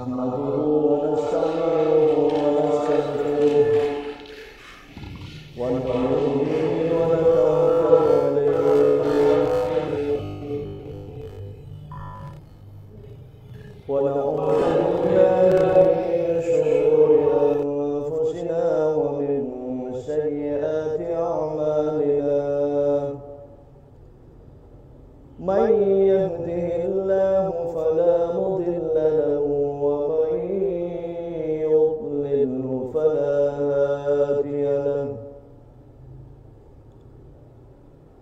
نحمده ونستعينه ونستغفره ونؤمن به ونتوكل عليه ونعوذ بالله من شرور أنفسنا ومن سيئات أعمالنا من يهده الله فلا مضل له ومن يضلله فلا هادي له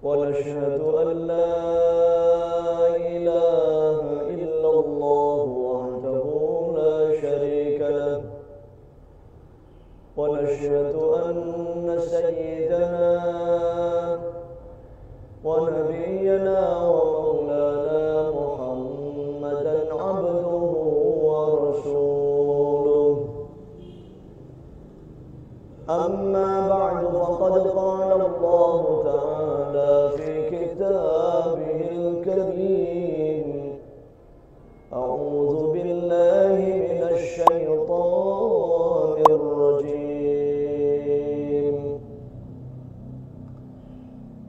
ونشهد أن لا إله إلا الله وحده لا شريك له ونشهد أن سيدنا ونبينا ومولانا محمدا عبده ورسوله أما بعد فقد قال الله تعالى في كتابه الكريم أعوذ بالله من الشيطان الرجيم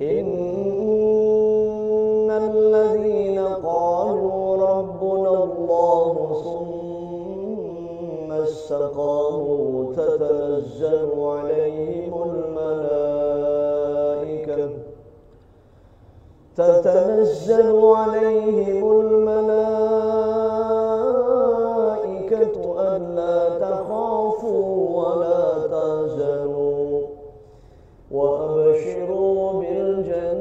إن الذين قالوا ربنا الله ثم استقاموا تتنزل عليهم الملائكة ألا تخافوا ولا تحزنوا وأبشروا بالجنة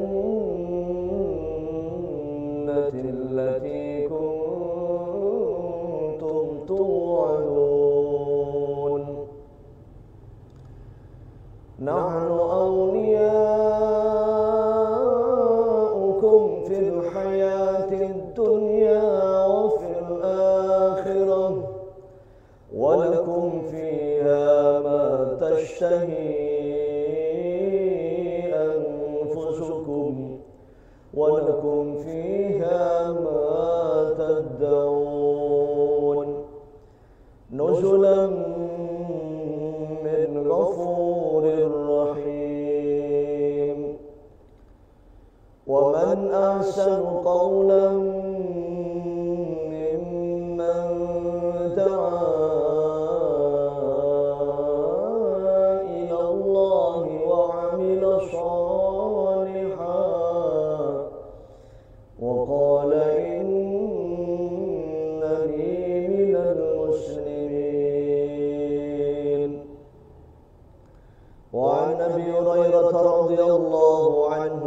التي كنتم توعدون نحن أولياؤكم في الحياة الدنيا وفي الآخرة ولكم فيها ما تشتهي أنفسكم ولكم فيها ما تدعون نزلا من غفور رحيم ومن أحسن قولا ممن دعا إلى الله وعمل صالحا وقال إنني من المسلمين وعن أبي هريرة رضي الله عنه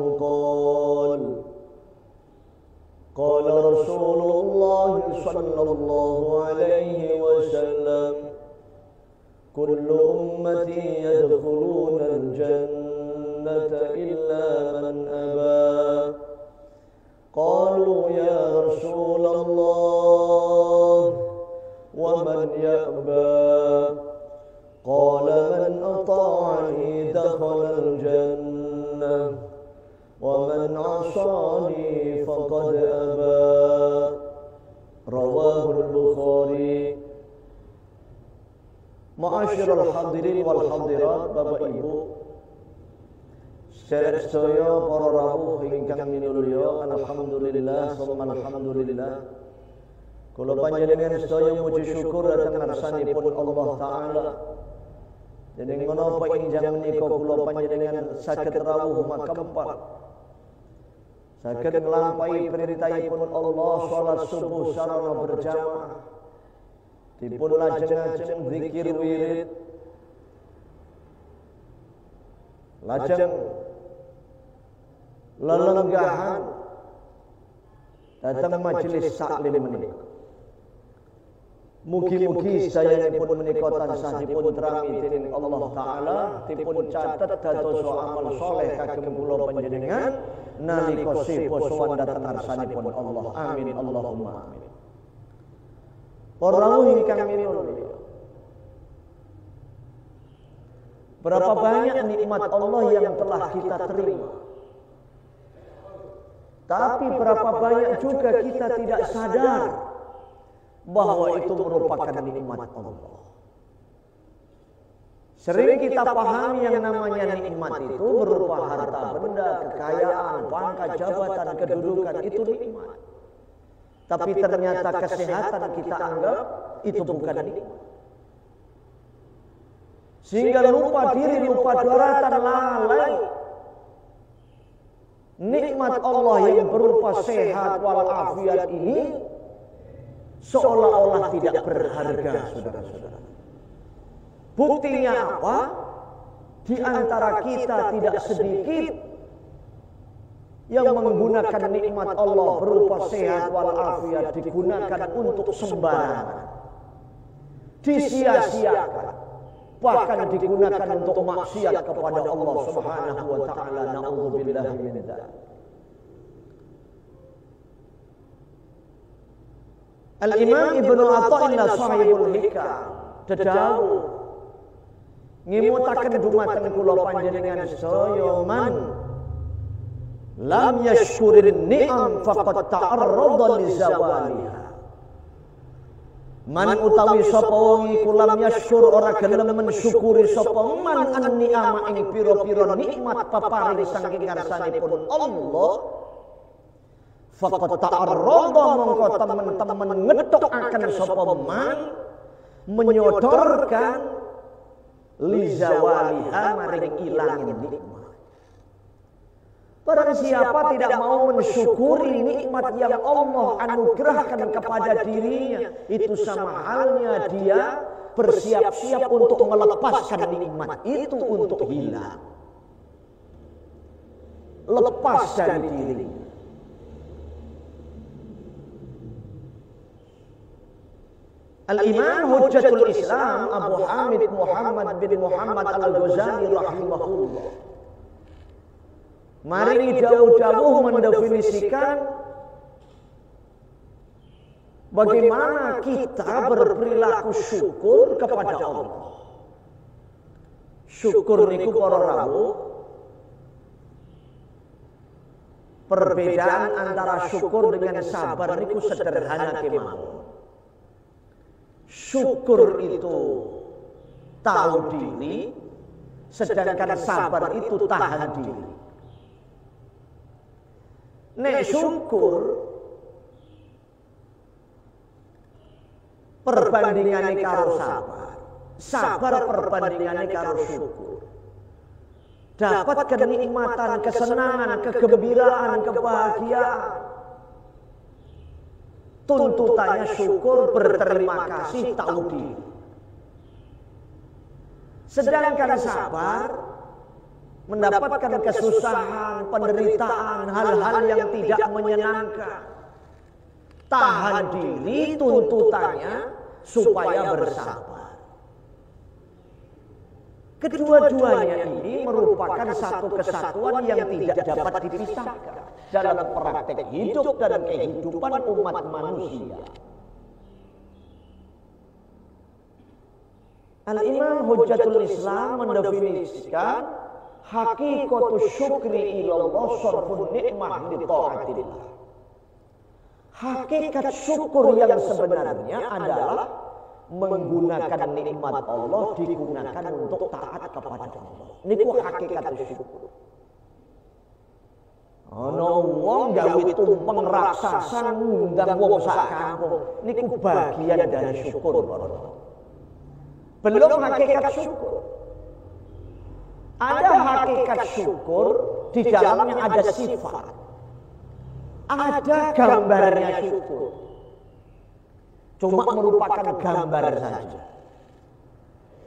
قال رسول الله صلى الله عليه وسلم كل أمتي يدخلون الجنة إلا من أبى قالوا يا رسول الله ومن يأبى قال من أطاعني دخل الجنة ومن عصاني فقد أبى رواه البخاري. Ma'asyiral hadirin wal hadirat, Bapak Ibu sedherek sedaya para rawuh ingkang minulya, alhamdulillah summa alhamdulillah. Kula panjenengan sedaya muji syukur dhateng ngarsanipun Allah taala. Dening menapa injang menika kula panjenengan saged rawuh makempat. Saged nglampahi perintahipun Allah salat subuh sarana berjamaah. Dipun lajeng-lajeng zikir wirid. Lajeng lelenggahan datang majelis taklim menika. Mugi-mugi sayanipun menika tansah dipun terangi dening Allah taala, dipun catet dados amal saleh kagem kula panjenengan nalika sepo sowan dhateng ngarsanipun Allah. Amin Allahumma amin. Para rawuh ingkang minulya, berapa banyak nikmat Allah yang telah kita terima, tapi berapa banyak juga kita tidak sadar bahwa itu merupakan nikmat Allah. Sering kita pahami yang namanya nikmat itu berupa harta benda, kekayaan, pangkat, jabatan, kedudukan, itu nikmat. Tapi ternyata kesehatan kita anggap itu bukan nikmat. Sehingga lupa diri, lupa daratan, lalai nikmat Allah yang berupa sehat walafiat ini seolah-olah tidak berharga, saudara-saudara. Buktinya apa? Di antara kita tidak sedikit yang menggunakan nikmat Allah berupa sehat walafiat digunakan untuk sembarangan, disia-siakan, bahkan digunakan untuk maksiat kepada Allah Subhanahu wa taala. Na'udzubillahi min dzalik. Al-Imam Ibnu Athaillah sahibul hikam dedawuh ngimutaken dumateng kula panjenengan sedaya man lam yashkurin ni'am faqad ta'arrada li zawaliha. Man utawi sapa wong iku lam yashkur ora gelem mensyukuri sapa man an ni'ama ing pira-pira nikmat paparing saking ngarsanipun Allah, faqad ta'arrada mongko temen-temen ngetokaken sapa man menyodorkan li zawaliha maring ilangin nikmat. Barang siapa tidak mau mensyukuri nikmat yang Allah anugerahkan kepada dirinya, itu sama halnya dia bersiap-siap untuk melepaskan nikmat itu untuk hilang, lepas dari dirinya. Al-Imam Hujjatul Islam Abu Hamid Muhammad bin Muhammad Al-Ghazali rahimahullah mari jauh-jauh mendefinisikan bagaimana kita berperilaku syukur kepada Allah. Syukur niku para rawuh, perbedaan antara syukur dengan sabar niku sederhana kemawon. Syukur itu tahu diri, sedangkan sabar itu tahan diri. Nek syukur perbandingannya karo sabar, sabar perbandingannya karo syukur. Dapat kenikmatan, kesenangan, kegembiraan, kebahagiaan. Tuntutannya syukur, berterima kasih, tahu diri. Sedangkan sabar mendapatkan kesusahan, penderitaan, hal-hal yang tidak menyenangkan. Tahan diri, tuntutannya supaya bersabar. Kedua-duanya ini merupakan satu kesatuan yang tidak dapat dipisahkan dalam praktek hidup dan kehidupan umat manusia. Al-Imam Hujjatul Islam mendefinisikan hakikatu syukri ilallah sarfun ni'mah li ta'atillah. Hakikat syukur yang sebenarnya adalah menggunakan nikmat Allah digunakan untuk taat kepada Allah. Niku hakikat syukur. Ana wong gawe tumpeng raksasa ngundang wong sak kampung, niku bagian dari syukur. Belum hakikat syukur. Ada hakikat syukur, di dalamnya ada sifat. Ada gambarnya syukur. Cuma merupakan gambar saja.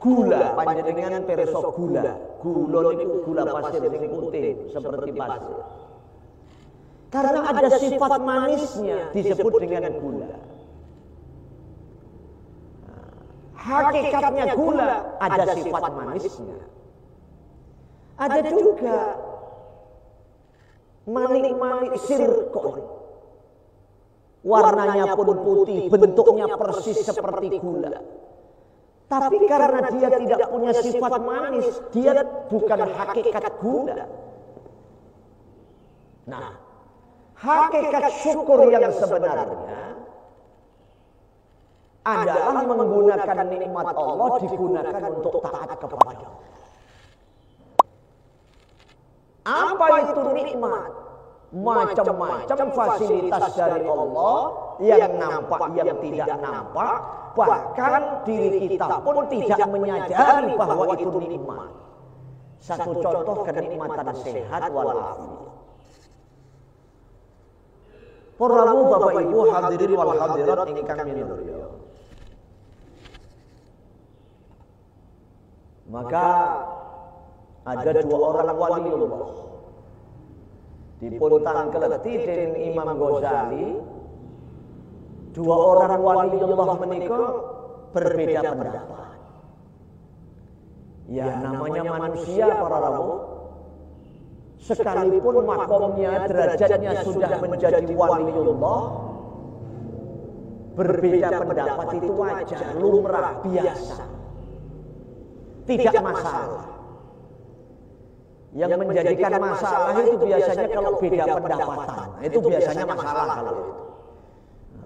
Gula, panjenengan pirsa gula. Gula niku gula pasir sing putih seperti pasir. Karena ada sifat manisnya disebut dengan gula. Hakikatnya gula ada sifat manisnya. Ada juga manik-manik sirkon. Warnanya pun putih, bentuknya persis seperti gula. Tapi karena dia tidak punya sifat manis, dia bukan hakikat gula. Nah, hakikat syukur yang sebenarnya adalah menggunakan nikmat Allah digunakan untuk taat kepada. Apa itu nikmat? Macam-macam fasilitas dari Allah yang nampak, yang tidak nampak, bahkan diri kita pun tidak menyadari bahwa itu nikmat. Satu contoh kenikmatan sehat walafiat. Para Bapak Ibu hadirin wal hadirat ingkang minulya. Maka ada dua orang waliullah dipun tangkeleti dening Imam Ghazali. Dua orang waliullah menika berbeda pendapat. Ya namanya manusia para rabu, sekalipun makomnya derajatnya sudah menjadi waliullah, berbeda pendapat itu wajar, lumrah, biasa, tidak masalah. Yang menjadikan masalah itu biasanya kalau beda pendapatan, itu biasanya masalah kalau itu.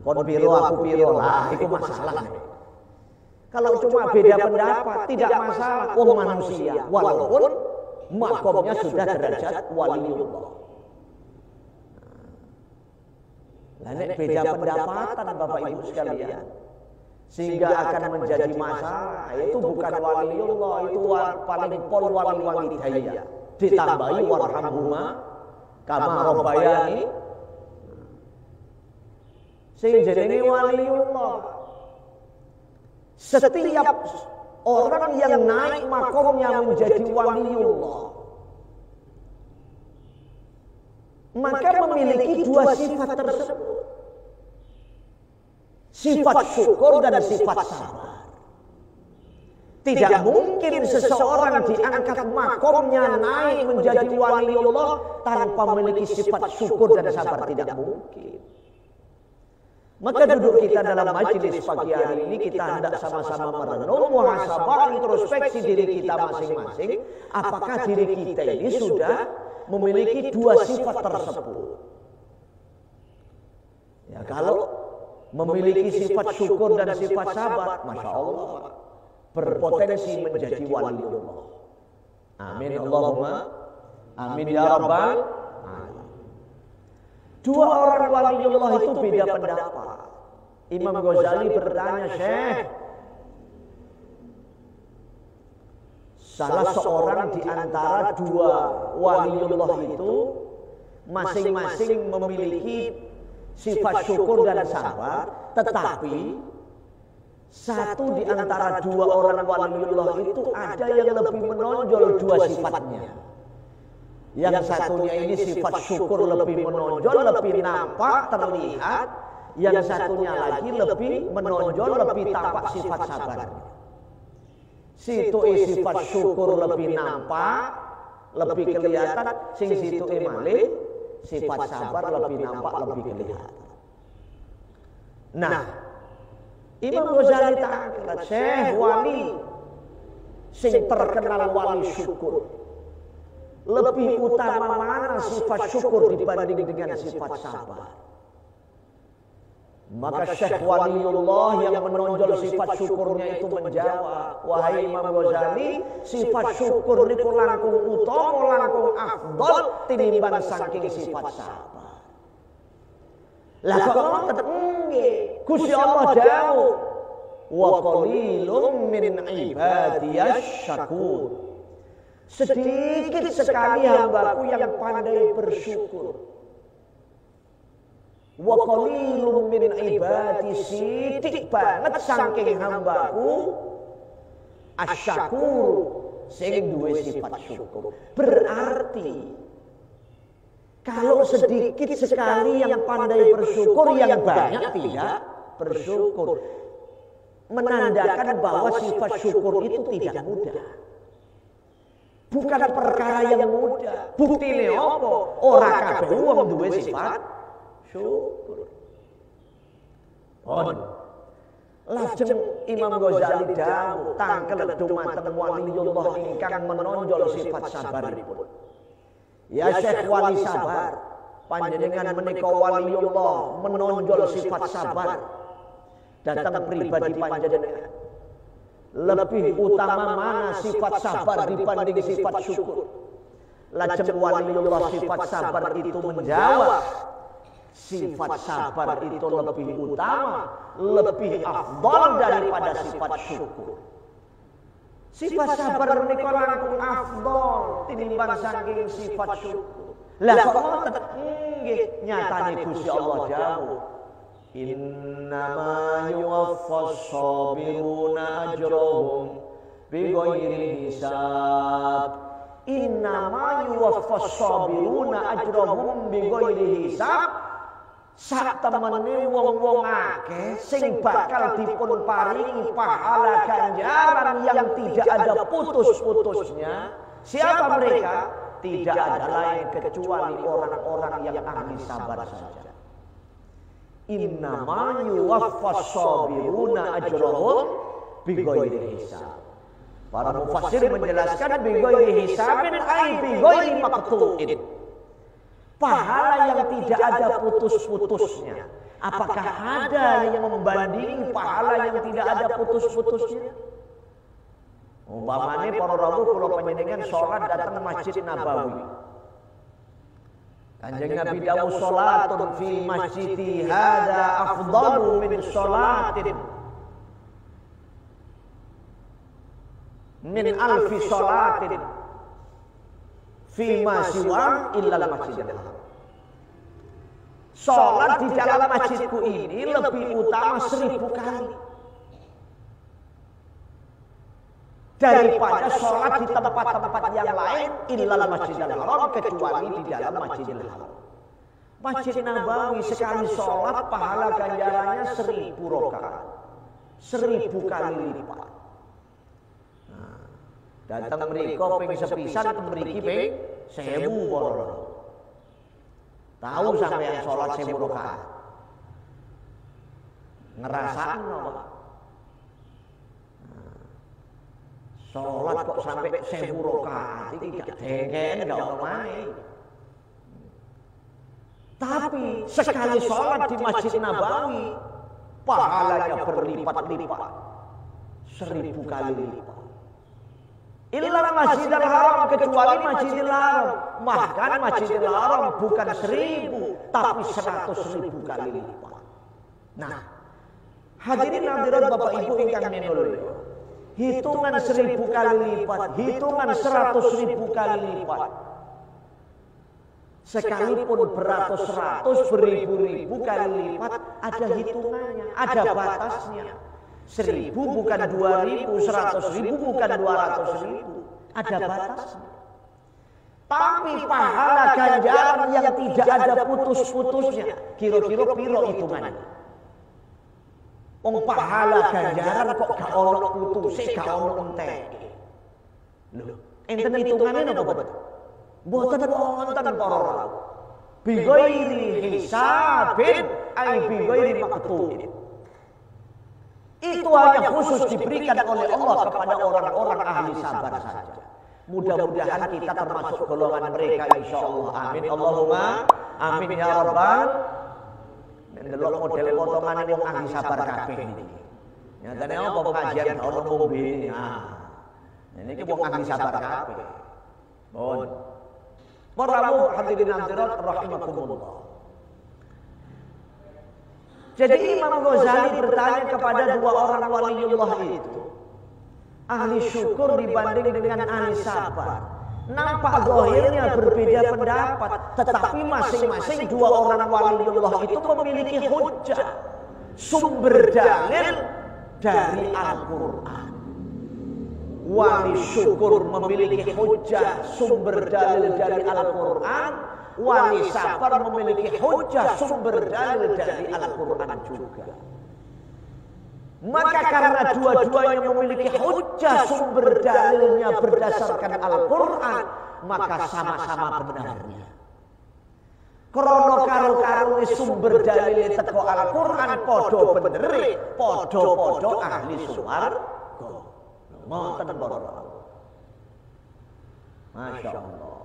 Kon piro aku piro lah, itu masalah. Kalau cuma beda pendapat tidak masalah, manusia, walaupun makomnya sudah derajat waliullah. Nah, ini beda pendapatan Bapak Ibu sekalian, sehingga akan menjadi masalah. Itu bukan waliullah, itu paling pol wali hidayah. Ditambahi warhamhuma kama rabbayani. Sing jenenge waliullah. Setiap orang yang naik makomnya menjadi waliullah, maka memiliki dua sifat tersebut. Sifat syukur dan sifat sabar. Tidak mungkin seseorang diangkat makomnya naik menjadi waliullah tanpa memiliki sifat syukur dan sabar, tidak mungkin. Maka duduk kita dalam majelis pagi hari ini, kita hendak sama-sama merenung, muhasabah, introspeksi diri kita masing-masing. Apakah diri kita ini sudah memiliki dua sifat tersebut? Ya, kalau memiliki sifat syukur dan sifat sabar, Masya Allah, berpotensi menjadi waliullah. Amin Allahumma amin ya rabbal alamin. Dua orang waliullah itu beda pendapat. Imam Ghazali bertanya, Syekh, salah seorang di antara dua waliullah itu masing-masing memiliki sifat syukur dan sabar, tetapi satu di antara dua orang waliullah itu ada yang lebih menonjol dua sifatnya. Yang satunya ini sifat syukur lebih menonjol, lebih nampak, terlihat. Yang satunya lagi lebih menonjol, lebih tampak sifat sabar. Situ sifat syukur lebih nampak, lebih kelihatan. Sing situ malih sifat sabar lebih nampak, lebih kelihatan. Nah, Imam Ghazali tangklet, Syekh wali sing terkenal wali syukur, lebih utama mana sifat syukur dibanding dengan sifat sabar? Maka Syekh waliullah yang menonjol sifat syukurnya itu menjawab, wahai Imam Ghazali, sifat syukur niku langkung utama, langkung afdal tinimbang saking sifat sabar. Lah kok ngoten? Nggih, Gusti Allah dawuh, wa qalilum min ibadiyasy syakur. Sedikit sekali hambaku yang pandai bersyukur. Wa qalilum min ibadi, sidik banget saking hambaku asyakur sing duwe sifat syukur. Berarti kalau sedikit sekali yang pandai bersyukur, yang banyak tidak bersyukur, menandakan bahwa sifat syukur itu tidak mudah. Bukan perkara yang mudah. Buktine apa? Ora kabeh wong duwe sifat syukur. Lajeng Imam Ghazali dawuh, tangkel dumateng waliullah ingkang menonjol sifat sabaripun. Ya Syekh wali sabar, panjenengan menika waliullah menonjol sifat sabar. datang pribadi panjenengan. Lebih utama mana sifat sabar dibanding sifat syukur? Lajeng waliullah sifat sabar itu menjawab, sifat sabar itu lebih utama, lebih afdal daripada sifat syukur. Sifat sabar menika langkung afdal tinimbang saking sifat syukur. Lah kok ngoten? Nggih, nyatane Gusti Allah dawuh, innama yuwaffas sabiruna ajrahum bighairi hisab. Innama yuwaffas sabiruna ajrahum bighairi hisab. Sak temene wong-wong akeh sing bakal dipun paringi pahala ganjaran yang tidak ada putus-putusnya. Siapa mereka? Tidak ada lain kecuali orang-orang yang ahli sabar saja. Innama yuwaffas sabiruna ajrahum bighairi hisab. Para mufassir menjelaskan bighairi hisabin ai bighairi maqtu'in. Pahala yang tidak ada putus-putusnya. Apakah ada yang membandingi pahala yang tidak ada putus-putusnya? Umpamane para rawuh kula panjenengan salat datang Masjid Nabawi. Kanjeng Nabi dawuh salatun fi masjidi hadza afdalu min salatin min alfi salatin fi ma siwa illal masjidil haram. Salat di dalam masjidku ini lebih utama 1000 kali daripada salat di tempat-tempat yang lain illal masjidil haram, kecuali di dalam masjidil haram. Masjid Nabawi sekali salat pahala ganjarannya 1000 rakaat, 1000 kali lipat. Datang mriko ping sepisan mriki ping 1000 para. Tahu sampeyan salat 1000 rakaat. Ngrasakno Pak. Salat kok sampai 1000 rakaat iki gak dengken ndak ono maneh. Tapi sekali salat di Masjid Nabawi pahalanya berlipat-lipat. 1000 kali lipat. Illal Masjidil Haram, kecuali Masjidil Haram. Bahkan Masjidil Haram bukan 1000 tapi 100.000 kali lipat. Nah, hadirin hadirat Bapak Ibu ingkang minulya, hitungan 1000 kali lipat, hitungan 100.000 kali lipat, sekalipun beratus-ratus, beribu-ribu kali lipat, ada hitungannya, ada batasnya. 1000 bukan 2000, 100.000 bukan 200.000, ada batasnya. Tapi pahala ganjaran yang tidak ada putus-putusnya, kira-kira piro hitungannya? Pahala ganjaran kok gak ono putuse, gak ono enteke. Lho, enten hitungane napa boten? Boten wonten para rawuh. Bi ghairi hisabin ai bi ghairi maqtu'in. Itu hanya khusus diberikan oleh Allah kepada orang-orang ahli sabar saja. Mudah-mudahan kita termasuk golongan mereka insyaallah. Amin Allahumma amin ya rabbal. Ndelok model potongane wong ahli sabar kabeh niki. Nyatane apa pengajian ono ngombe. Nah. Niki wong ahli sabar kabeh. Mohon. Para hadirin hadirat rahimakumullah. Jadi Imam Ghazali bertanya kepada dua orang waliullah itu, ahli syukur dibanding dengan ahli sabar. Nampak zahirnya berbeda pendapat, tetapi masing-masing dua orang waliullah itu memiliki hujjah, sumber dalil dari Al-Quran. Wali syukur memiliki hujjah, sumber dalil dari Al-Quran. Wali sabar memiliki hujjah, sumber dalil dari Al-Quran juga. Maka karena dua-duanya memiliki hujjah, sumber dalilnya berdasarkan Al-Quran, maka sama-sama benarnya. Krono karo-karo sumber dalil teko Al-Quran podo benere, podo-podo ahli swarga. Ngoten para. Masya Allah.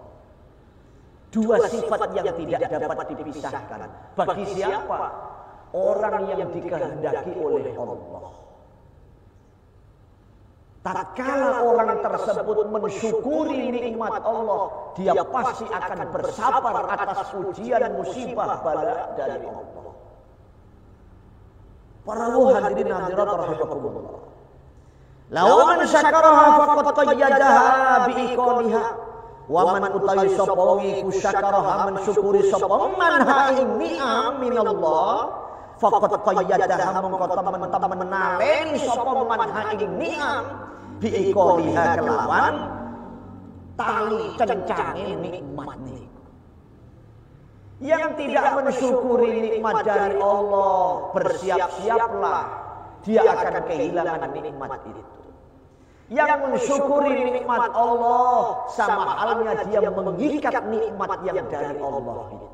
Dua sifat yang tidak dapat dipisahkan. Bagi siapa? orang yang dikehendaki oleh Allah. Tatkala orang tersebut mensyukuri nikmat Allah, dia pasti akan bersabar atas ujian musibah bala dari Allah. Para hadirin hadirat rahimakumullah. Lawan syakaraha faqad qayyadaha biiqaliha. Wa man utawi sapa wong iku syakaraha mensyukuri sapa man ha ing ni'am minallah faqad qayyadaha mongko temen-temen naleni sapa man ha ing ni'am biiqaliha kelawan tali cencange nikmat niku. Yang tidak mensyukuri nikmat dari Allah, bersiap-siaplah dia akan kehilangan nikmat itu. Yang mensyukuri nikmat Allah, sama halnya dia mengikat nikmat yang dari Allah itu.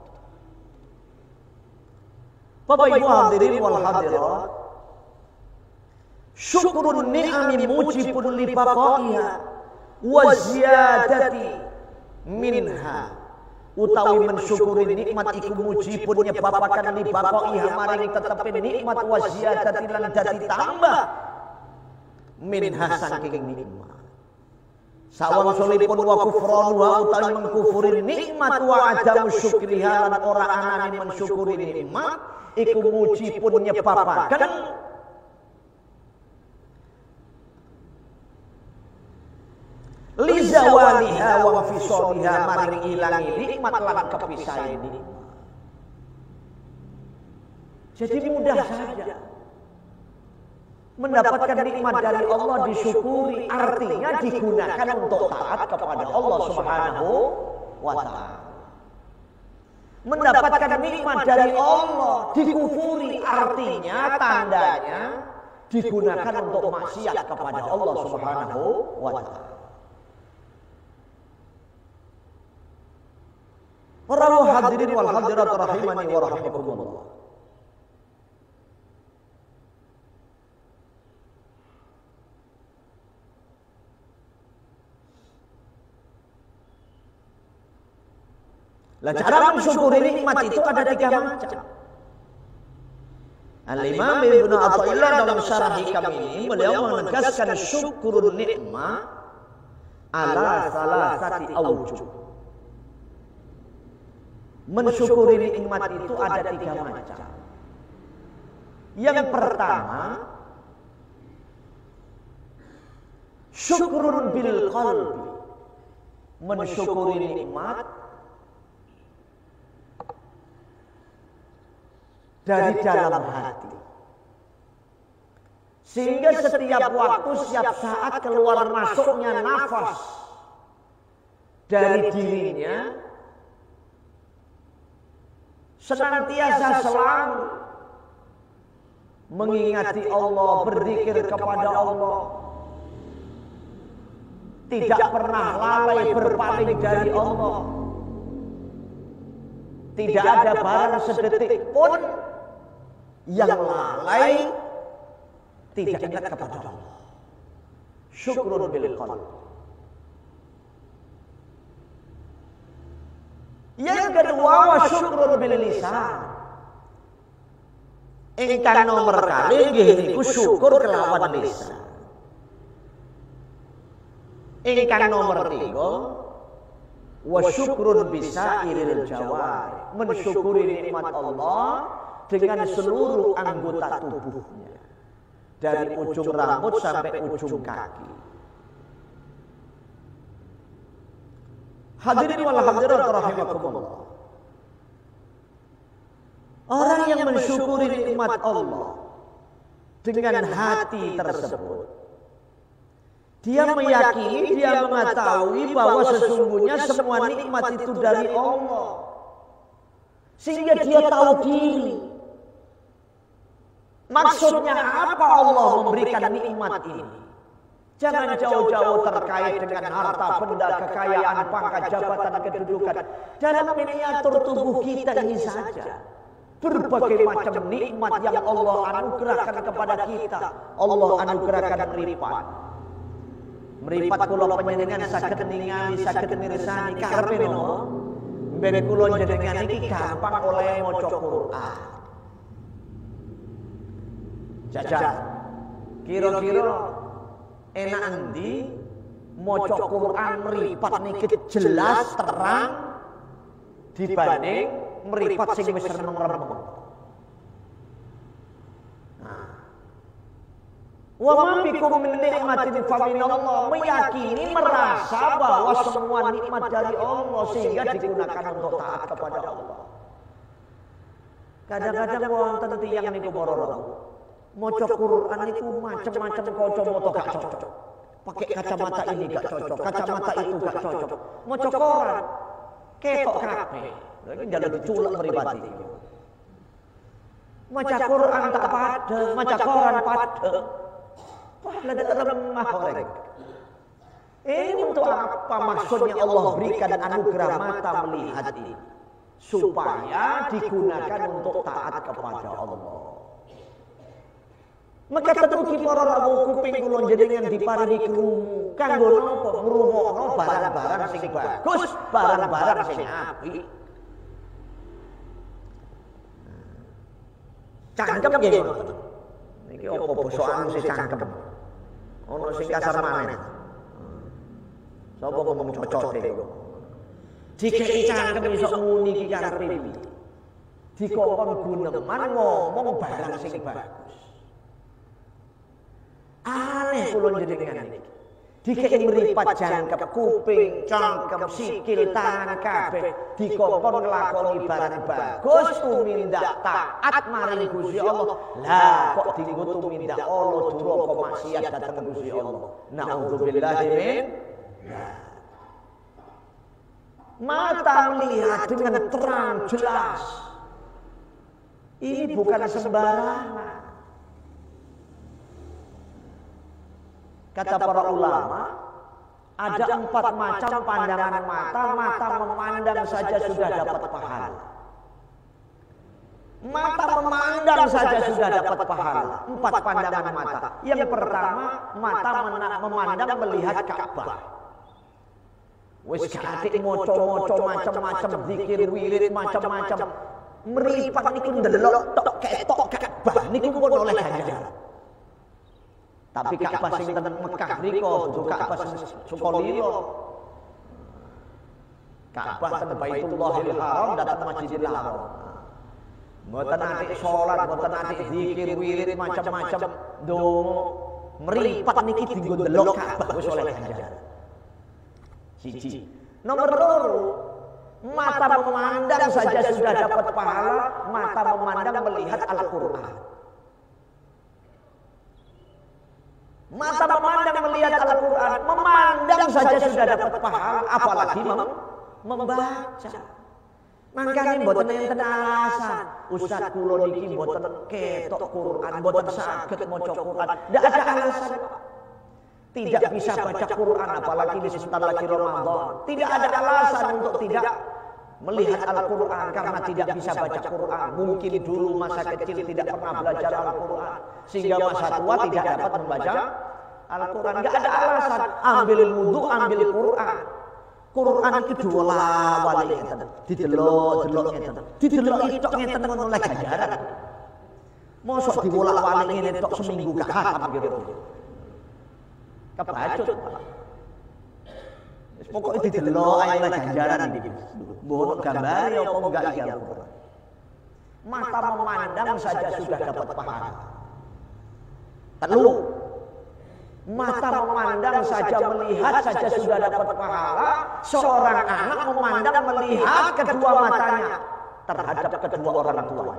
Bapak Ibu hadirin wal hadirat, syukrun ni'ami mujibun li baqaiha wa ziyadati minha. Utawi mensyukuri nikmat iku mujibun nyebabaken li baqaiha maring tetepe nikmat wa ziyadati lan dadi tambah minha saking nikmat. Sawangsulipun wa kufron wa utawi mengkufuri nikmat wa adamu syukriha lan ora anane mensyukuri nikmat iku mujibun nyebabaken li zawaliha wa fisaliha maring ilangi nikmat lan kepisah ini. Jadi mudah saja mendapatkan nikmat dari Allah disyukuri, artinya digunakan untuk taat kepada Allah Subhanahu wa ta'ala. Mendapatkan nikmat dari Allah dikufuri, artinya tandanya digunakan untuk maksiat kepada Allah Subhanahu wa ta'ala. Para hadirin wal hadirat rahimani wa rahimakumullah. Lah cara mensyukuri nikmat itu ada 3 macam. Al-Imam Ibnu Athaillah dalam syarah Hikam ini beliau menegaskan syukurun nikmat ala salasati awjuh. Mensyukuri nikmat itu ada 3 macam. Yang pertama, syukrun bil qalbi. Mensyukuri nikmat dari dalam hati. Sehingga setiap waktu, setiap saat keluar masuknya nafas dari dirinya senantiasa selalu mengingati Allah, berzikir kepada Allah, tidak pernah lalai berpaling dari Allah. Tidak ada barang sedetik pun yang lalai tidak ingat kepada Allah. Syukrun bil qalb. Yang kedua, wa syukrun bil lisan. Ingkang nomor kali nggih niku syukur kelawan lisan. Ingkang nomor 3, wa syukrun bisairil jawari. Mensyukuri nikmat Allah dengan seluruh anggota tubuhnya, dari ujung rambut sampai ujung kaki. Hadirin wal hadirat rahimakumullah. Orang yang mensyukuri nikmat Allah dengan hati tersebut, dia meyakini, dia mengetahui bahwa sesungguhnya semua nikmat itu dari Allah. Sehingga dia tahu diri. Maksudnya apa Allah memberikan nikmat ini? Jangan jauh-jauh terkait dengan harta, benda, kekayaan, pangkat, jabatan, kedudukan. Dalam miniatur tubuh kita ini saja, berbagai macam nikmat yang Allah anugerahkan kepada kita, Allah anugerahkan meripat. Meripat kula panjenengan saged ningali, saged mirsani karepe napa? Ben kula jenengan iki gampang oleh maca Quran. Jajal. Kira-kira enak endi maca Quran mripat niki jelas terang dibanding mripat sing wis remeng-remeng. Wa ma bikum min nikmatin fa minallah, meyakini merasa bahwa semua nikmat dari Allah sehingga digunakan untuk taat kepada Allah. Kadang-kadang wonten tiyang niku para maca Quran niku macam-macam kacamata gak cocok. Pakai kacamata ini gak cocok, kacamata itu gak cocok. Maca Quran ketok kabeh. Lha njaluk diculuk mripate. Maca Quran tak pada, maca Quran pada. Wah, lada remah orang. Ini untuk apa maksudnya Allah berikan anugerah mata melihat ini? Supaya digunakan untuk taat kepada Allah. Maka tetuki para rawuh kuping kula jenengan diparingi krungu. Kanggo napa? Ngrungokno barang-barang sing bagus, barang-barang sing apik. Cangkem nggih ngoten. Niki apa basa anu sing cangkem. Ono sing kasar maneh. Sapa ngomong cocote kok. Dikeki cangkem iso muni iki karepe. Dikokon guneman ngomong barang sing bagus. Aneh kula jenengan iki. Dikeki mripat jangkep kuping, cangkem, sikil, tangan kabeh dikokon nglakoni barang bagus tumindak taat maring Gusti Allah. Lah kok dienggo tumindak Allah duraka maksiat dhateng Gusti Allah. Nauzubillahi min. Mata melihat dengan terang jelas. Ini bukan sembarangan. Kata para ulama, ada 4 macam pandangan mata. Mata memandang saja sudah dapat pahala. Mata memandang saja sudah dapat pahala. 4 pandangan mata. Yang pertama, mata memandang melihat Ka'bah. Wis gatik moco-moco macam-macam, zikir wirid macam-macam. Mripat niku ndelok tok ketok Ka'bah niku pun oleh ganjaran. Tapi Ka'bah sing teng Mekah niku juga Ka'bah sing Sukolilo. Ka'bah teng Baitullahil Haram datang Masjidil Haram. Mboten ati salat, mboten ati zikir wirid macam-macam, ndonga mripat niki dienggo ndelok Ka'bah wis oleh ganjaran. Siji. Nomor 2, mata memandang saja sudah dapat pahala, mata memandang melihat Al-Qur'an. Mata memandang melihat Al-Quran, memandang saja sudah dapat pahala, apalagi membaca. Makanya mboten enten alasan, Ustaz kula niki mboten ketok Quran, mboten saged maca Quran. Ndak ada alasan. Tidak bisa baca Quran apalagi di sebentar lagi Ramadan. Tidak ada alasan untuk tidak melihat Al-Quran karena tidak bisa baca Quran. Mungkin dulu masa kecil tidak pernah belajar Al-Quran sehingga masa tua tidak dapat membaca Al-Quran. Gak ada alasan. Ambil wudu, ambil Quran. Quran itu dua lawali ngeten. Didelok ngeten. Didelok itok ngeten ngono lek ganjaran. Mosok diwolak-walik ngene tok seminggu gak khatam gitu. Kebacut. Pokoknya didelok ae oleh ganjaran iki. Mbok gambare apa enggak iki Al-Qur'an. Mata memandang saja sudah dapat pahala. 3. Mata memandang saja melihat saja sudah dapat pahala. Seorang anak memandang melihat kedua matanya terhadap kedua orang tua.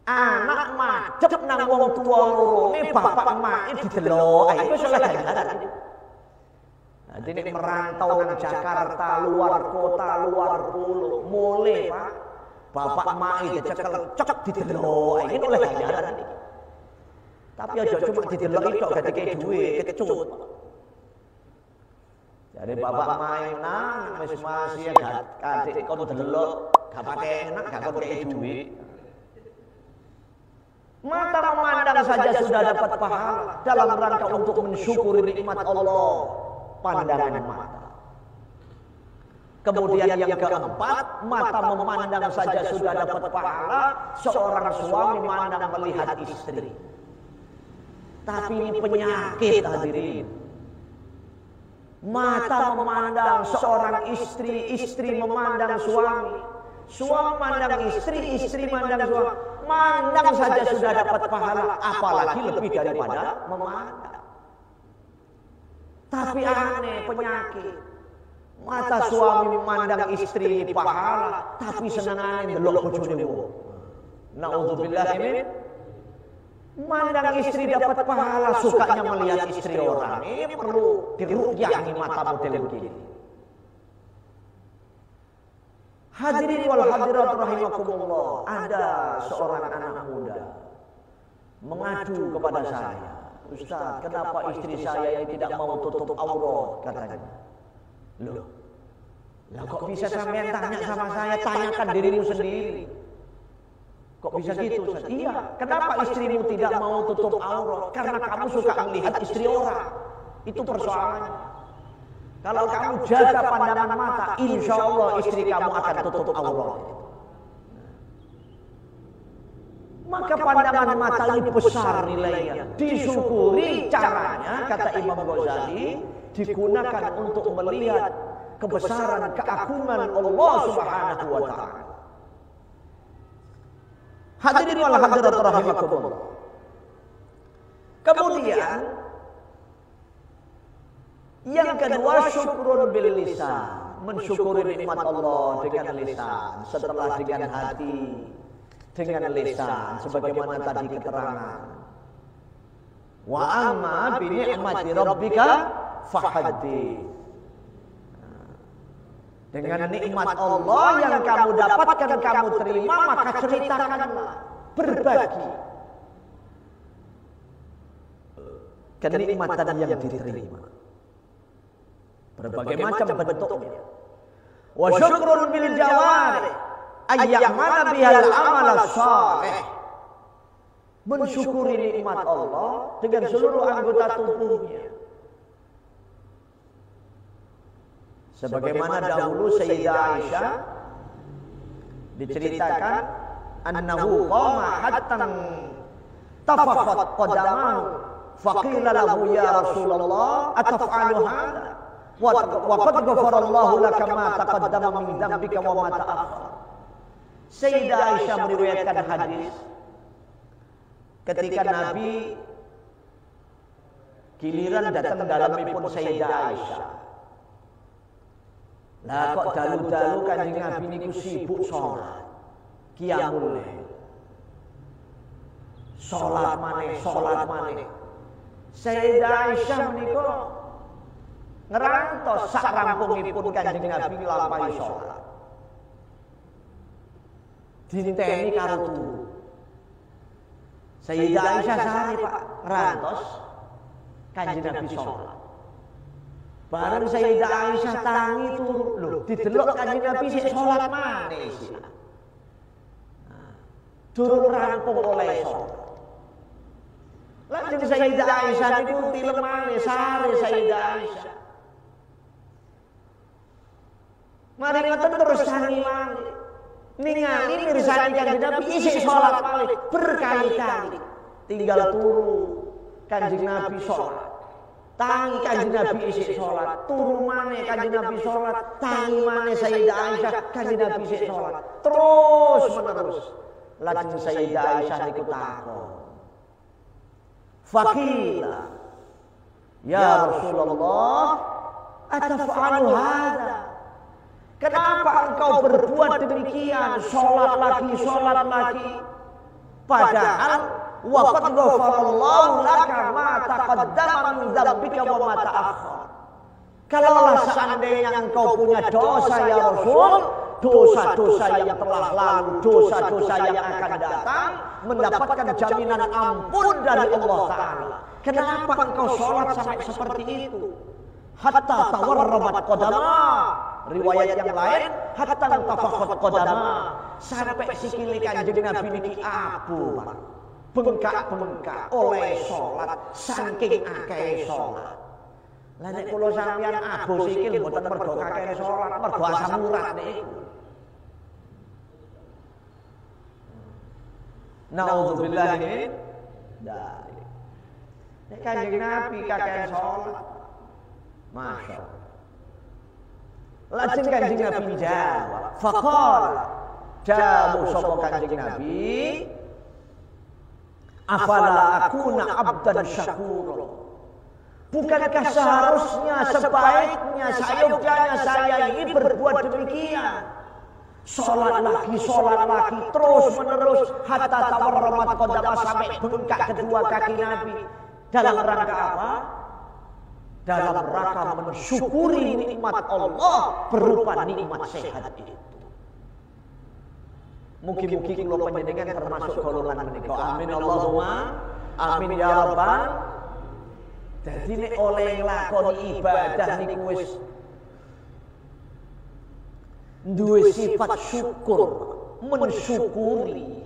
Anak macet nang wong tua lorone bapak emak didelok ae wis oleh ganjaran. Jadi ini merantau nang Jakarta, luar kota, luar pulau, mulai Pak, bapak mai dicekel cek didelok, ini oleh ganjaran ini. Tapi aja cuma didelok itu gak dikei duit, kecut. Jadi bapak mai nang, masih adik kon delok, gak pakai enak, gak kon kei duit. Mata memandang saja sudah dapat pahala dalam rangka untuk mensyukuri nikmat Allah. Pandangan mata. Kemudian yang keempat, mata memandang saja sudah dapat pahala. Seorang suami memandang melihat istri. Tapi ini penyakit hadirin. Mata memandang seorang istri, istri memandang suami. Suami memandang istri, istri memandang suami. Mandang saja sudah dapat pahala, apalagi lebih daripada memandang. Tapi aneh, penyakit. Mata suami memandang istri ini pahala, tapi senangannya ndelok bojone wong. Naudzubillah min. Mandang istri dapat pahala, sukanya melihat istri orang. Ini perlu diruqyah mata model begini. Hadirin wal hadirat rahimakumullah, ada seorang anak muda mengadu kepada saya, Ustaz, kenapa istri saya ini tidak mau tutup aurat, katanya. Loh, lah kok bisa sampean tanya sama saya? Tanyakan dirimu sendiri. Kok bisa gitu, Ustaz? Iya, kenapa istrimu tidak mau tutup aurat? Karena kamu suka melihat istri orang. Itu persoalannya. Kalau kamu jaga pandangan mata, insya Allah istri kamu akan tutup aurat. Maka pandangan mata ini besar nilainya. Disyukuri caranya, kata Imam Ghazali, digunakan untuk melihat kebesaran keagungan Allah Subhanahu wa ta'ala. Hadirin wal hadirat rahimakumullah. Kemudian yang kedua, syukrun bil lisan, mensyukuri nikmat Allah dengan lisan, setelah dengan hati, dengan lisan, sebagaimana tadi keterangan. Wa amma bi ni'mati rabbika fahaddits. Dengan nikmat Allah yang kamu dapatkan, kamu terima, maka ceritakanlah, berbagi kenikmatan yang diterima. Berbagai macam bentuknya. Wa syukrun bil jawari ayyamana bihal amal salih. Mensyukuri nikmat Allah dengan seluruh anggota tubuhnya. Sebagaimana dahulu Sayyidah Aisyah diceritakan annahu qama hatta tafaqat qadamahu faqila lahu ya Rasulullah ataf'alu hadha wa qad ghafara Allahu laka ma taqaddama min dhanbika wa ma ta'akhkhara. Sayyidah Aisyah meriwayatkan hadis ketika Nabi giliran datang dalam mimpi Sayyidah Aisyah. Lah kok dalu-dalu Kanjeng Nabi niku sibuk salat. Qiyamul lail. Salat maneh. Sayyidah Aisyah menika ngerantos sak rampungipun Kanjeng Nabi nglampahi salat. Dinteni karo turu. Sayyidah Aisyah sare Pak ngerantos Kanjeng Nabi salat. Bareng Sayyidah Aisyah tangi turu, lho didelok Kanjeng Nabi sik salat maneh sih. Durung rampung oleh salat. Lajeng Sayyidah Aisyah niku tilem maneh sare Sayyidah Aisyah. Mari ngoten terus tangi maneh. Ningali mirsani Kanjeng Nabi isih salat malih berkali-kali. Tinggal turu Kanjeng Nabi salat. Tangi Kanjeng Nabi isih salat, turu maneh Kanjeng Nabi salat, tangi maneh Sayyidah Aisyah Kanjeng Nabi isih salat. Terus menerus. Lajeng Sayyidah Aisyah niku takon. Faqila ya Rasulullah ataf'alu hadza? Kenapa engkau berbuat demikian? Salat lagi. Padahal wa qad ghafarallahu laka ma taqaddama min dzambika wa ma ta'akhkhar. Kalaulah seandainya engkau punya dosa ya Rasul, dosa-dosa yang telah lalu, dosa-dosa yang akan datang, mendapatkan jaminan ampun dari Allah Ta'ala. Kenapa engkau sholat sampai seperti itu? Hatta tawarramat qadama. Riwayat yang lain, hatta tafakhat qadama. Sampai sikil Kanjeng Nabi niki abu, Pak. Bengkak-bengkak oleh sholat, saking akeh sholat. Lah nek kula sampeyan abuh sikil mboten mergo kakek salat, mergo asam urat niku. Nauzubillah min dzalik. Nek Kanjeng Nabi kakek salat. Masya Allah. Lajeng Kanjeng Nabi jawab, faqala jawab sapa Kanjeng Nabi, afala akuna abdan syakura. Bukankah seharusnya sebaiknya seyogyanya saya ini berbuat demikian? Sholat lagi, terus menerus hatta tawarramat qadama sampai bengkak kedua kaki Nabi. Dalam rangka apa? Dalam rangka mensyukuri nikmat Allah berupa nikmat sehat itu. Mugi-mugi kula panjenengan termasuk golongan menika. Amin Allahumma amin ya rabbal. Dadi nek oleh nglakoni ibadah niku wis duwe sifat syukur, mensyukuri.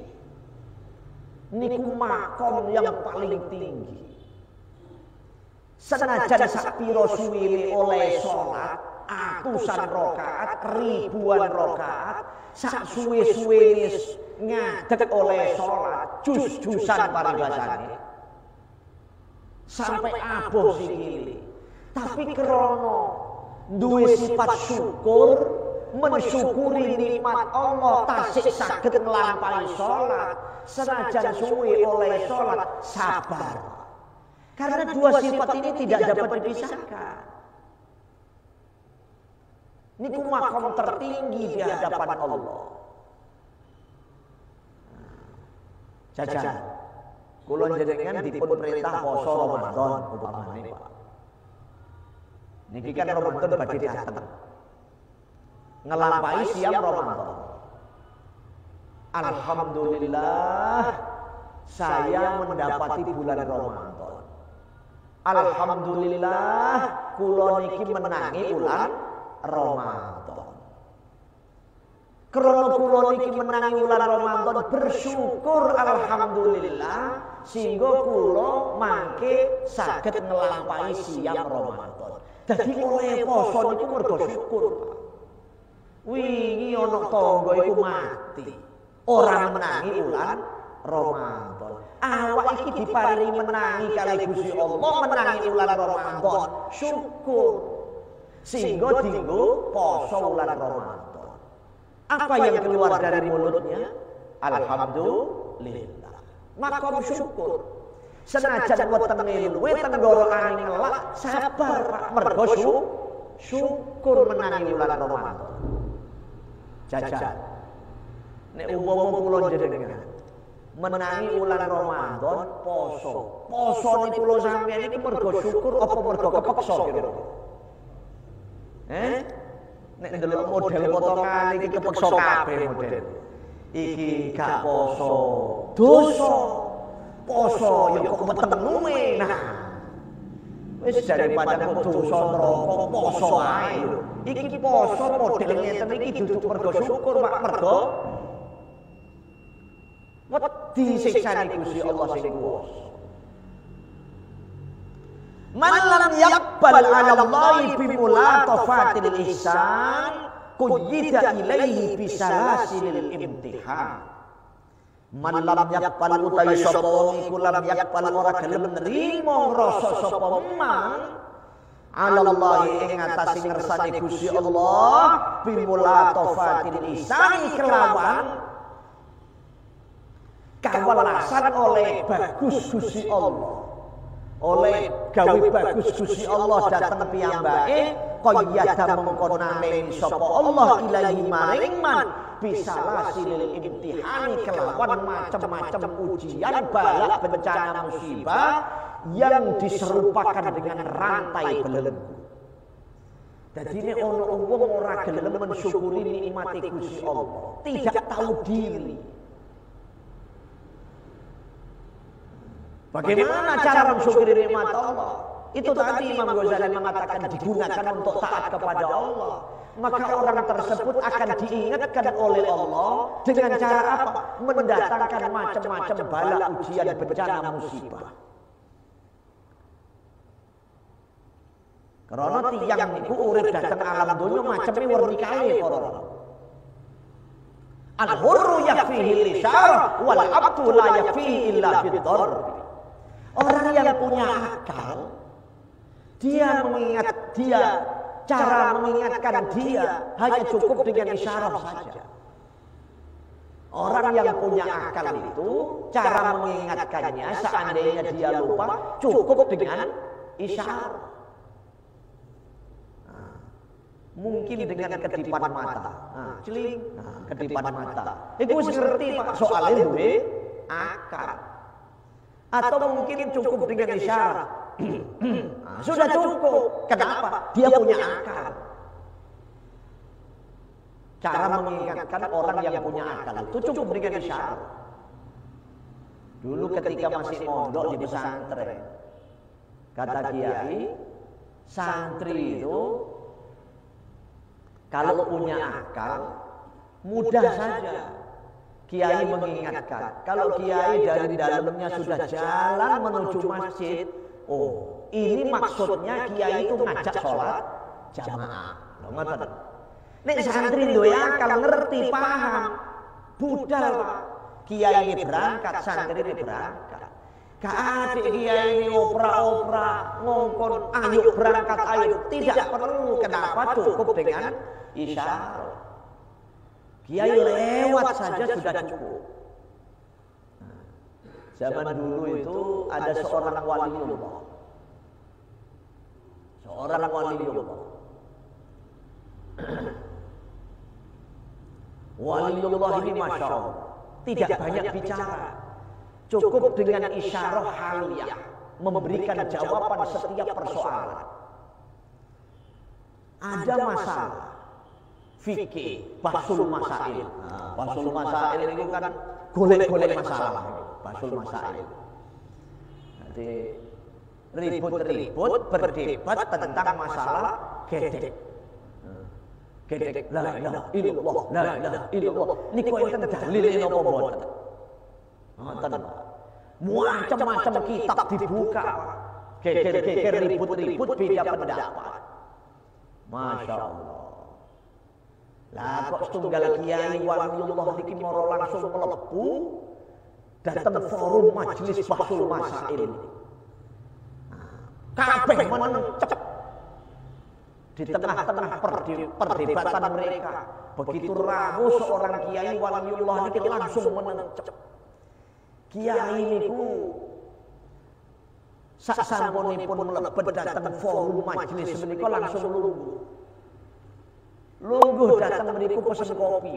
Niku makom yang paling tinggi. Senajan sapiro suwile oleh salat atusan rakaat, ribuan rakaat, sak suwe-suwene ngadeg oleh salat, jus-jusan paribasane. Sampai aboh sikile. Tapi krana duwe sifat syukur, mensyukuri nikmat Allah tasik saged nglampahi salat, senajan suwe oleh salat sabar. Karena dua sifat ini tidak dapat dipisahkan. Niku makom tertinggi di hadapan Allah. Jajan. Kula jenengan dipun perintah poso Ramadan upamane, Pak. Niki kan Ramadan badhe dateng. Ngelampahi siam Ramadan. Alhamdulillah saya mendapati bulan Ramadan. Alhamdulillah kula niki menangi bulan Ramadan. Krana kula niki menangi bulan Ramadan bersyukur alhamdulillah sehingga kula mangke saged nglampahi siam Ramadan. Dadi oleh poso niku mergo syukur, Pak. Wingi ana tangga iku mati. Ora menangi bulan Ramadan. Awak iki diparingi menangi kali Gusti Allah, menangi bulan Ramadan. Syukur. Sehingga dinggo poso bulan Ramadan. Apa yang keluar dari mulutnya? Alhamdulillah. Makom syukur. Senajan wetenge luwe tenggorokane ngelak, sabar Pak, mergo syukur menangi bulan Ramadan. Jajan. Nek umpama kula jenengan menangi bulan Ramadan poso. Poso niku kula sampeyan iki mergo syukur apa mergo kepeksa kira-kira? Nek ndelok model potongan iki kepeksa kabeh model. Iki gak poso, dosa. Poso ya kok weteng luwe. Nah, wis daripada kok dosa neraka poso ae. Iki poso model ngeten iki duduk mergo syukur, Pak, mergo wedi siksane Gusti Allah sing kuwasa. Man lam yaqbal 'ala Allahi bi mulatafatil ihsan quyida ilaihi bisalasilil imtihan. Man lam yaqbal utawi sapa iku lam yaqbal ora gelem nrimo rasa sapa man 'ala Allahi ing atase ngersane Gusti Allah bi mulatafatil ihsan kelawan kawelasan oleh bagus Gusti Allah, oleh gawe bagus Gusti Allah dateng piyambake qayyada mengko namen sapa Allah ilahi maring man bisalasilil imtihani kelawan macam-macam ujian balak bencana musibah yang diserupakan dengan rantai belenggu. Jadi nek ana wong ora gelem mensyukuri nikmate Gusti Allah, tidak tahu diri. Bagaimana cara mensyukuri nikmat Allah? Itu tadi Imam Ghazali mengatakan digunakan untuk taat kepada Allah. Maka orang tersebut akan diingatkan oleh Allah dengan cara apa? Mendatangkan macam-macam bala ujian bencana musibah. Karena tiyang niku urip dhateng alam donya maceme werni kalih para. Al-hurru yakfihi al-isyarah wal abdu la yakfihi illa bid-darb. Orang yang punya akal, cara mengingatkan dia hanya cukup dengan isyarah saja. Orang yang punya akal itu cara mengingatkannya seandainya dia lupa cukup dengan isyarah. Mungkin dengan kedipan mata, kedipan mata. Itu wis ngerti Pak soalnya duwe akal. Atau mungkin cukup dengan isyarat. Sudah cukup. Kenapa? Dia punya akal. Cara mengingatkan orang yang punya akal itu cukup dengan isyarat. Dulu ketika masih mondok di pesantren, kata kiai, santri itu kalau punya akal, mudah saja kiai mengingatkan. Kalau kiai dari dalamnya sudah jalan menuju masjid, oh ini maksudnya kiai itu ngajak sholat jamaah. Nek santri duwe akal ngerti paham, budal Pak. Kiai ini berangkat, santri ini berangkat. Adik kiai ini opera ngongkon, ayo berangkat ayo. Tidak perlu, kenapa? Cukup dengan isyarat. Kiai lewat saja sudah cukup. Zaman dulu itu ada seorang waliullah. Seorang waliullah. Waliullah ini Masya Allah tidak banyak bicara. Cukup dengan isyarah haliyah memberikan jawaban setiap persoalan. Ada masalah fikih, bahsul masail. Bahsul masail itu kan golek-golek masalah. Bahsul masail. Jadi ribut-ribut berdebat tentang masalah gedek. Gedek la ilaha illallah, la ilaha illallah. Niku enten dalile napa mboten? Ngoten. Macam-macam kitab dibuka. Geger-geger ribut-ribut beda pendapat. Masya Allah. Lah kok setunggal kiai waliullah niki mara langsung mlebu datang forum majelis bahsul masail. Kabeh mencep di tengah-tengah perdebatan mereka. Begitu rawuh seorang kiai waliullah niki langsung mencep. Kiai niku sak sampunipun mlebet dateng forum majelis menika langsung lungguh dateng mriku pesen kopi.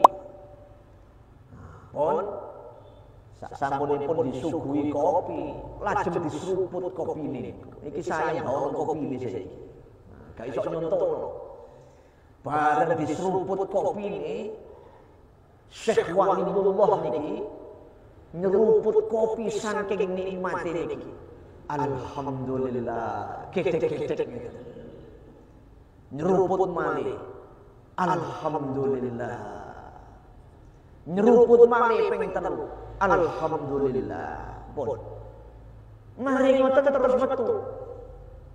Pun sak sampunipun disuguhi kopi, lajeng diseruput kopi niku. Iki saya bawa kopi ini saiki. Gak iso nyontoh. Bareng diseruput kopi ini, Syekh Waliullah niki nyeruput kopi saking nikmate niki. Alhamdulillah, gedek-gedek. Nyeruput malih. Alhamdulillah. Nyeruput malih ping 3. Alhamdulillah. Pun. Mari ngoten terus metu.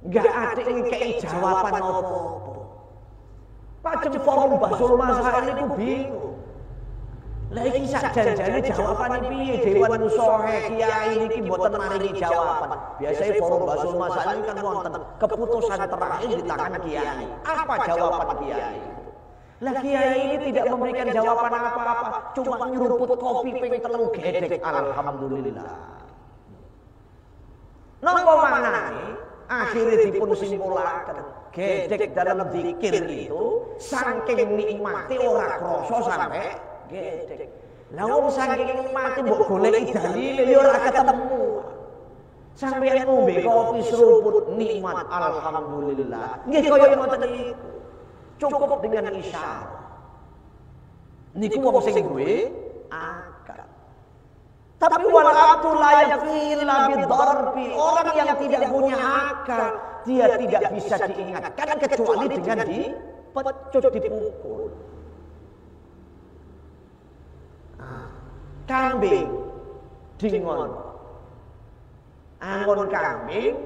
Enggak ada ngekei jawaban apa-apa. Pacem forum bahsul masail niku bingung. Lah iki sak janjane jawabane piye Dewan Musohe kiai niki mboten maringi jawaban. Biasanya forum bahsul masail kan wonten keputusan terakhir di tangan kiai. Apa jawaban kiai? Lah kiai ini tidak memberikan jawaban apa-apa, cuma nyeruput kopi ping 3 gedek. Alhamdulillah. Napa manane? Akhirnya dipun simpulaken gedek dalam zikir itu saking nikmati ora krasa sampai gedek. Lah wong saking nikmati mbok goleki dalile ya ora ketemu. Sampeyan ngombe kopi seruput nikmat alhamdulillah. Nggih kaya ngoten iki. Cukup dengan isyarat. Niku wong sing duwe akal. Tapi wal abdu la yakfi illa bid-darbi. Orang yang tidak punya akal, dia tidak bisa diingatkan kecuali dengan dipecut, dipukul. Kambing dingon. Angon kambing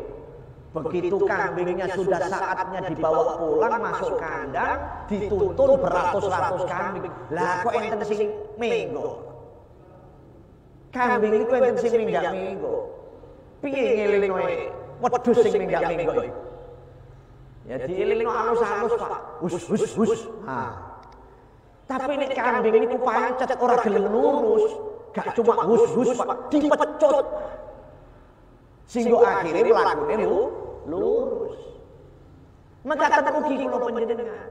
Begitu kambingnya sudah saatnya dibawa pulang masuk kandang, dituntun beratus-ratus kambing. Lah kok enten sing minggo? Kambing iku enten sing minggat minggo. Piye ngelingno wedhus sing minggat minggo iku? Ya dielingno halus-halus, Pak. Hus. Tapi nek kambing niku pancet ora gelem lurus, gak cuma hus, Pak, dipecut. Sehingga akhirnya mlakune lurus. Maka tetep ugi kula panjenengan.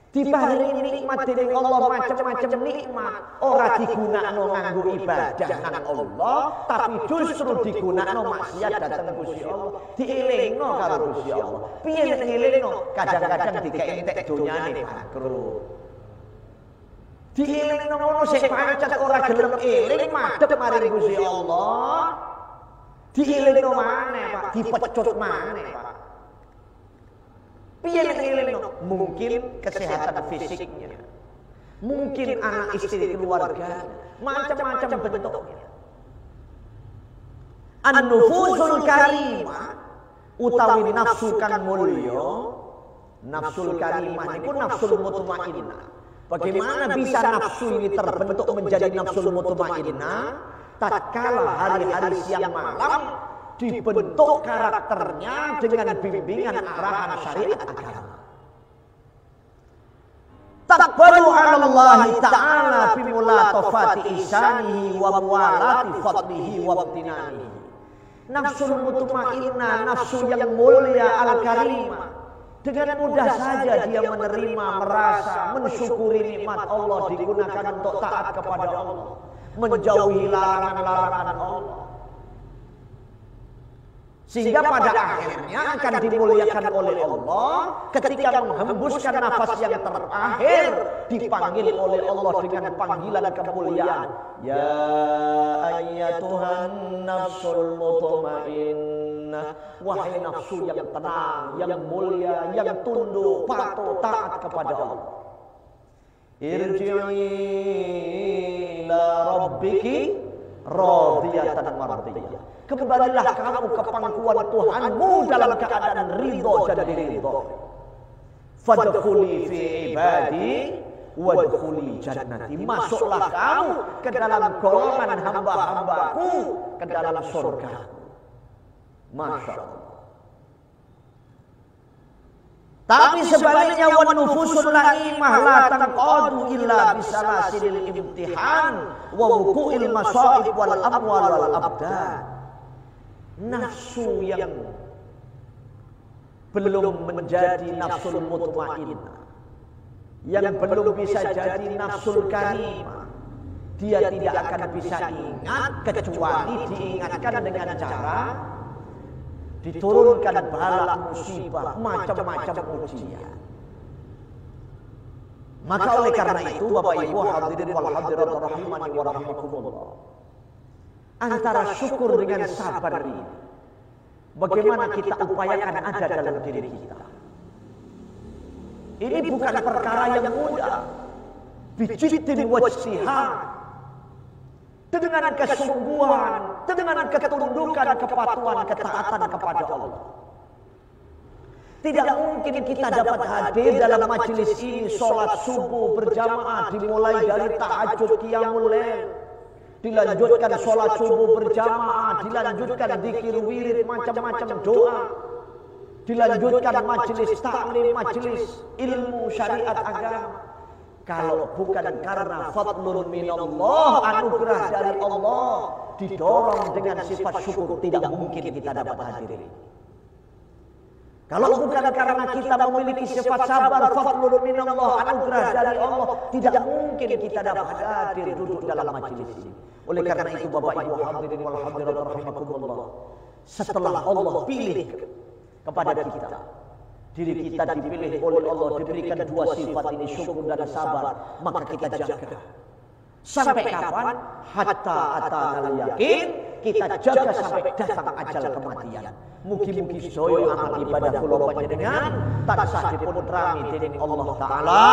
Diparingi nikmat dening Allah macam-macam nikmat, ora digunakno nganggo ibadah nang Allah, tapi justru digunakno maksiat dhateng Gusti Allah. Dielingno karo Gusti Allah. Piye nek ngelingno? Kadang-kadang dikek entek donyane makruh. Dielingno ngono sing pancet ora gelem eling madhep maring Gusti Allah. Dielingno maneh, Pak, dipecut maneh, Pak. Piye nek ngelingno? Mungkin kesehatan fisiknya. Mungkin anak istri keluarga, macam-macam bentuknya. An-nufusul karimah utawi nafsu kang mulya. Nafsul karimah niku nafsul mutmainnah. Bagaimana bisa nafsu ini terbentuk menjadi nafsul mutmainnah? Tatkala hari-hari siang malam dibentuk karakternya dengan bimbingan arahan syariat agama. Taqbalu 'ala Allah ta'ala fi mulatafati ihsanihi wa muwalati fadlihi wa imtinanihi. Nafsul mutmainnah, nafsu yang mulia al-karimah, dengan mudah saja dia menerima, merasa, mensyukuri nikmat Allah, digunakan untuk taat kepada Allah, menjauhi larangan-larangan Allah. Sehingga pada akhirnya akan dimuliakan oleh Allah ketika menghembuskan nafas yang terakhir, dipanggil oleh Allah dengan panggilan kemuliaan. Ya ayyatuhan nafsul mutmainnah, wahai nafsu yang tenang, yang mulia, yang tunduk, patuh, taat kepada Allah. Irji'i ila rabbiki radiyatan mardiyah. Kembalilah kamu ke pangkuan Tuhanmu dalam keadaan ridho dan diridho. Fadkhuli fi ibadi wadkhuli jannati. Masuklah kamu ke dalam golongan hamba-hambaku, ke dalam surga. Masya Allah. Tapi sebaliknya wan nufusul laimah la tanqadu illa bisalasilil imtihan wa wuqu'il masaib wal amwal wal abdan. Nafsu yang belum menjadi nafsul mutmainnah, yang belum bisa jadi nafsul karimah, dia tidak akan bisa ingat kecuali diingatkan dengan cara diturunkan bala musibah, macam-macam ujian. Maka oleh karena itu Bapak Ibu hadirin wal hadirat rahimani wa rahimakumullah, antara syukur dengan sabar ini, bagaimana kita upayakan ada dalam diri kita. Ini bukan perkara yang mudah. Bijiddin wajtihad, dengan kesungguhan, dengan ketundukan, kepatuhan, ketaatan kepada Allah. Tidak mungkin kita dapat hadir dalam majelis ini, sholat subuh berjamaah dimulai dari tahajud qiyamul lail, dilanjutkan sholat subuh berjamaah, dilanjutkan zikir wirid, macam-macam doa, dilanjutkan majelis taklim, majelis ilmu syariat agama. Kalau bukan karena fadlun minallah, anugerah dari Allah, didorong dengan sifat syukur, tidak mungkin kita dapat hadir. Kalau bukan karena kita memiliki sifat sabar, fadlun minallah, anugerah dari Allah, tidak mungkin kita dapat hadir duduk dalam majelis ini. Oleh karena itu Bapak Ibu hadirin wal hadirat rahimakumullah, setelah Allah pilih kepada kita, diri kita dipilih oleh Allah, diberikan dua sifat ini, syukur dan sabar, maka kita jaga. Sampai kapan? Hatta atanal yakin, kita jaga sampai datang ajal kematian. Mugi-mugi sedaya amal ibadah kula panjenengan tansah dipun rami dening Allah taala.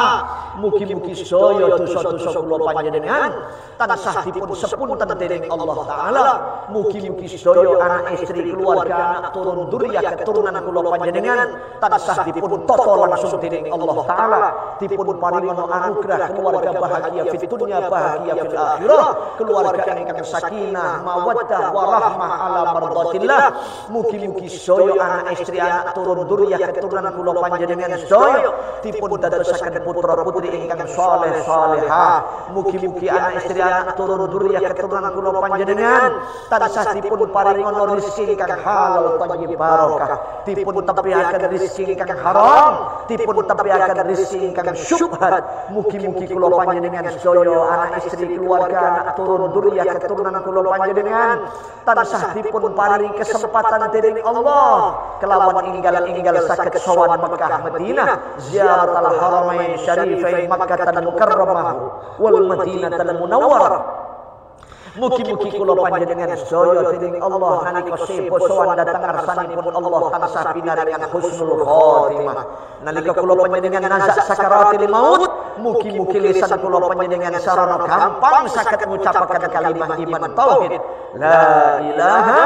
Mugi-mugi sedaya dosa-dosa kula panjenengan tansah dipun sepunten dening Allah taala. Mugi-mugi sedaya anak istri keluarga anak turun durya keturunan kula panjenengan tansah dipun tata langsung dening Allah taala. Dipun paringono anugerah keluarga bahagia fid dunya bahagia fil akhirah. Keluarga ingkang sakinah mawaddah warahmah ala mardatillah. Mugi-mugi sedaya anak istri anak turun durya keturunan kula panjenengan sedaya dipun dadosaken putra putri ingkang saleh salehah. Mugi-mugi anak istri anak turun durya keturunan kula panjenengan tansah dipun paringono rezeki ingkang halal thayyib barokah. Dipun tepiaken rezeki ingkang haram, dipun tepiaken rezeki ingkang syubhat. Mugi-mugi kula panjenengan sedaya anak istri keluarga anak turun durya keturunan kula panjenengan tansah dipun paringi kesempatan dening Allah kelawan inggal saged sowan Mekah Madinah ziaratul haramain syarifain Makkah mukarramah wal Madinatul Munawwarah. Mugi-mugi kula panjenengan sedaya dening Allah nalika sepo sowan dhateng ngarsanipun Allah tansah pinaringan husnul khotimah. Nalika kula panjenengan nazak sakaratil maut, mugi-mugi lisan kula panjenengan sarana gampang saged ngucapaken kalimah iman tauhid la ilaha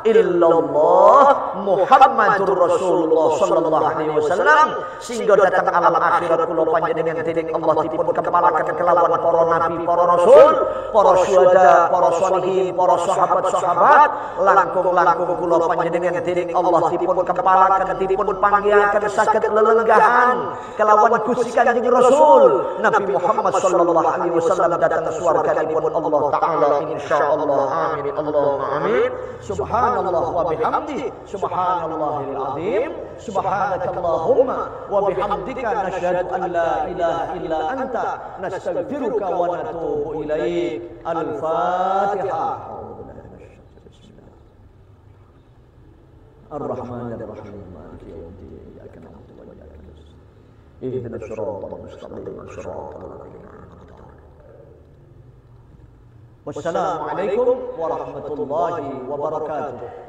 illallah Muhammadur Rasulullah sallallahu alaihi wasallam sehingga datang alam akhirat kula panjenengan dening Allah dipun kepalaken kelawan para nabi, para rasul, para syuhada, para sholihin, para sahabat-sahabat, langkung-langkung kula panjenengan dening Allah dipun kepalaken, dipun panggihaken saged lelenggahan kelawan Gusti Kanjeng Rasul Nabi Muhammad sallallahu alaihi wasallam datang swarganipun Allah taala insyaallah. Amin Allahumma amin. Subhanallah wa bihamdi subhanallahil azim. Subhanakallahumma wa bihamdika nasyhadu an la ilaha illa anta nastaghfiruka wa natubu ilaik. Al-Fatihah. Ar-Rahmanir Rahim. Maliki yaumiddin. Iyyaka na'budu wa iyyaka nasta'in. Ihdinas siratal mustaqim. Siratal ladzina an'amta 'alaihim. Wassalamu alaikum warahmatullahi wabarakatuh.